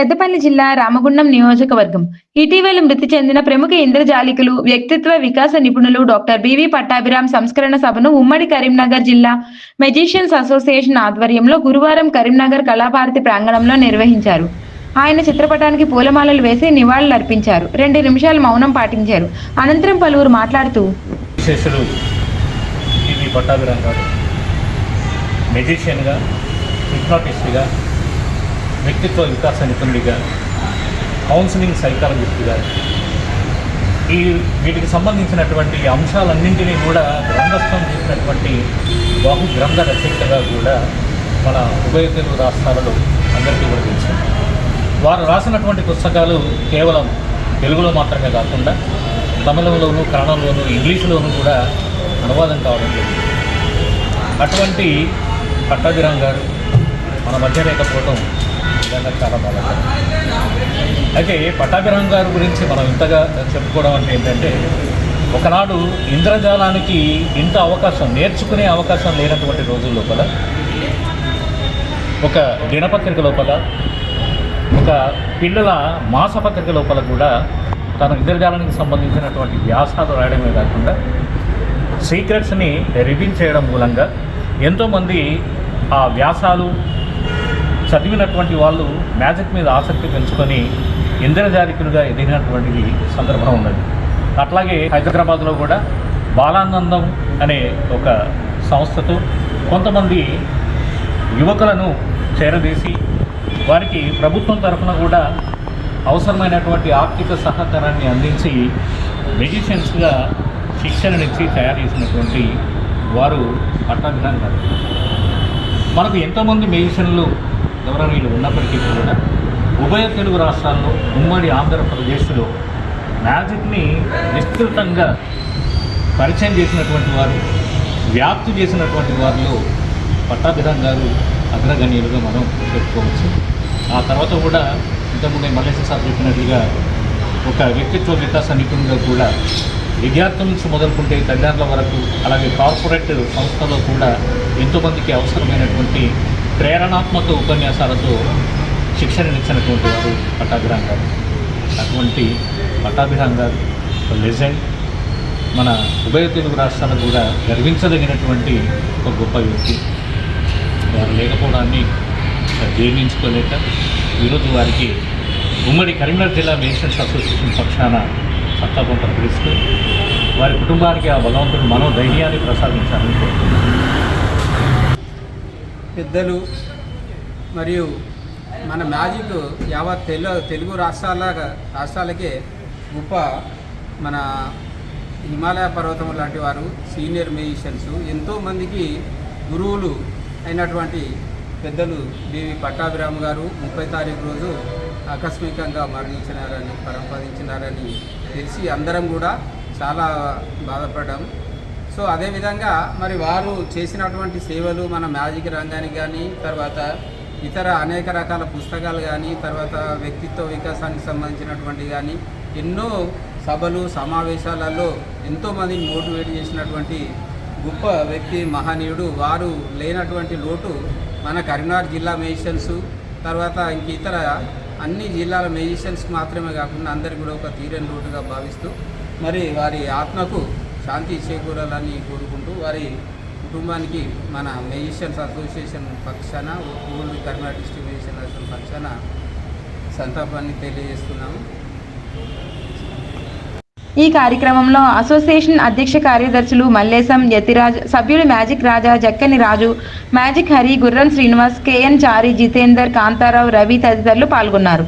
పెద్దపల్లి జిల్లా రామగుండం నియోజకవర్గం. ఇటీవల మృతి చెందిన ప్రముఖ ఇంద్రజాలికులు, వ్యక్తిత్వ వికాస నిపుణులు డాక్టర్ బివి పట్టాభిరామ్ సంస్మరణ సభను ఉమ్మడి కరీంనగర్ జిల్లా మెజిషియన్స్ అసోసియేషన్ ఆధ్వర్యంలో గురువారం కరీంనగర్ కళాభారతి ప్రాంగణంలో నిర్వహించారు. ఆయన చిత్రపటానికి పూలమాలలు వేసి నివాళులర్పించారు. 2 నిమిషాలు మౌనం పాటించారు. అనంతరం పలువురు మాట్లాడుతూ మెజిషియన్గా, హిప్నాటిస్ట్గా, వ్యక్తిత్వ వికాస నిపుణుడిగా, కౌన్సిలింగ్ సైకాలజిస్ట్గా వీటికి సంబంధించినటువంటి అంశాలన్నింటినీ కూడా గ్రంథస్థం చేసినటువంటి బహు గ్రంథ రచయితగా కూడా మన ఉభయ తెలుగు రాష్ట్రాలలో అందరికీ కూడా తెలుసు. వారు రాసినటువంటి పుస్తకాలు కేవలం తెలుగులో మాత్రమే కాకుండా తమిళంలోనూ, కన్నడంలోనూ, ఇంగ్లీషులోనూ కూడా అనువాదం కావడం లేదు. అటువంటి పట్టాభిరామ్ గారు మన మధ్య లేకపోవడం నిజంగా చాలా బాధాకరం. అయితే పట్టాభిరామ్ గారి గురించి మనం ఇంతగా చెప్పుకోవడం అంటే ఏంటంటే, ఒకనాడు ఇంద్రజాలానికి ఇంత అవకాశం, నేర్చుకునే అవకాశం లేనటువంటి రోజుల లోపల ఒక దినపత్రిక లోపల, ఒక పిల్లల మాసపత్రిక లోపల కూడా తన ఇంద్రజాలానికి సంబంధించినటువంటి వ్యాసాలు రాయడమే కాకుండా సీక్రెట్స్ని రివీల్ చేయడం మూలంగా ఎంతోమంది ఆ వ్యాసాలు చదివినటువంటి వాళ్ళు మ్యాజిక్ మీద ఆసక్తి పెంచుకొని ఇంద్రజాలికులుగా ఎదిగినటువంటి సందర్భం ఉన్నది. అట్లాగే హైదరాబాద్లో కూడా బాలానందం అనే ఒక సంస్థతో కొంతమంది యువకులను చేరదీసి వారికి ప్రభుత్వం తరఫున కూడా అవసరమైనటువంటి ఆర్థిక సహకారాన్ని అందించి మెజిషియన్స్గా శిక్షణనిచ్చి తయారు చేసినటువంటి వారు పట్టాభిరామ్ గారు. మనకు ఎంతోమంది మెజిషియన్లు గౌరవనీయులు ఉన్నప్పటికీ కూడా ఉభయ తెలుగు రాష్ట్రాల్లో, ఉమ్మడి ఆంధ్రప్రదేశ్లో మ్యాజిక్ని విస్తృతంగా పరిచయం చేసినటువంటి వారు, వ్యాప్తి చేసినటువంటి వారిలో పట్టాభిరామ్ గారు అగ్రగణ్యులుగా మనం చెప్పుకోవచ్చు. ఆ తర్వాత కూడా ఇంతకుముందే మల్లేశ్వర సార్ చెప్పినట్లుగా ఒక వ్యక్తిత్వ వికాస నిపుణులుగా కూడా విద్యార్థుల నుంచి మొదలుకుంటే తల్లిదండ్రుల వరకు, అలాగే కార్పొరేట్ సంస్థలో కూడా ఎంతోమందికి అవసరమైనటువంటి ప్రేరణాత్మక ఉపన్యాసాలతో శిక్షణనిచ్చినటువంటి వారు పట్టాభిరామ్ గారు. అటువంటి పట్టాభిరామ్ గారు ఒక లెజెండ్, మన ఉభయ తెలుగు రాష్ట్రాలకు కూడా గర్వించదగినటువంటి ఒక గొప్ప వ్యక్తి. వారు లేకపోవడాన్ని జీర్ణించుకోలేక ఈరోజు వారికి ఉమ్మడి కరీంనగర్ జిల్లా మెజిషియన్స్ అసోసియేషన్ పక్షాన సంతాపం ప్రకటిస్తూ వారి కుటుంబానికి ఆ భగవంతుడు మనోధైర్యాన్ని ప్రసాదించాలని కోరుతున్నాను. పెద్దలు మన మ్యాజిక్ యావత్ తెలుగు రాష్ట్రాలకే గొప్ప మన హిమాలయ పర్వతం లాంటి వారు సీనియర్ మ్యూజిషియన్స్, ఎంతోమందికి గురువులు అయినటువంటి పెద్దలు బివి పట్టాభిరామ్ గారు 30 తారీఖు రోజు ఆకస్మికంగా పరంపదించినారని తెలిసి అందరం కూడా చాలా బాధపడ్డాం. సో అదేవిధంగా మరి వారు చేసినటువంటి సేవలు మన మ్యాజిక్ రంగానికి కానీ, తర్వాత ఇతర అనేక రకాల పుస్తకాలు కానీ, తర్వాత వ్యక్తిత్వ వికాసానికి సంబంధించినటువంటి కానీ ఎన్నో సభలు సమావేశాలలో ఎంతోమందిని మోటివేట్ చేసినటువంటి గొప్ప వ్యక్తి, మహనీయుడు. వారు లేనటువంటి లోటు మన కరీంనగర్ జిల్లా మెజిషియన్స్, తర్వాత ఇంక ఇతర అన్ని జిల్లాల మెజిషియన్స్కి మాత్రమే కాకుండా అందరికీ కూడా ఒక తీరని లోటుగా భావిస్తూ మరి వారి ఆత్మకు శాంతి చేకూరాలని కోరుకుంటూ వారి కుటుంబానికి మన మెజిషియన్స్ అసోసియేషన్ పక్షాన, old Karimnagar district magician association పక్షాన సంతాపాన్ని తెలియజేస్తున్నాము. ఈ కార్యక్రమంలో అసోసియేషన్ అధ్యక్ష కార్యదర్శులు మల్లేశం, యతిరాజ్, సభ్యులు మ్యాజిక్ రాజా, జక్కని రాజు, మ్యాజిక్ హరి, గుర్రం శ్రీనివాస్, కేఎన్ చారి, జితేందర్, కాంతారావు, రవి తదితరులు పాల్గొన్నారు.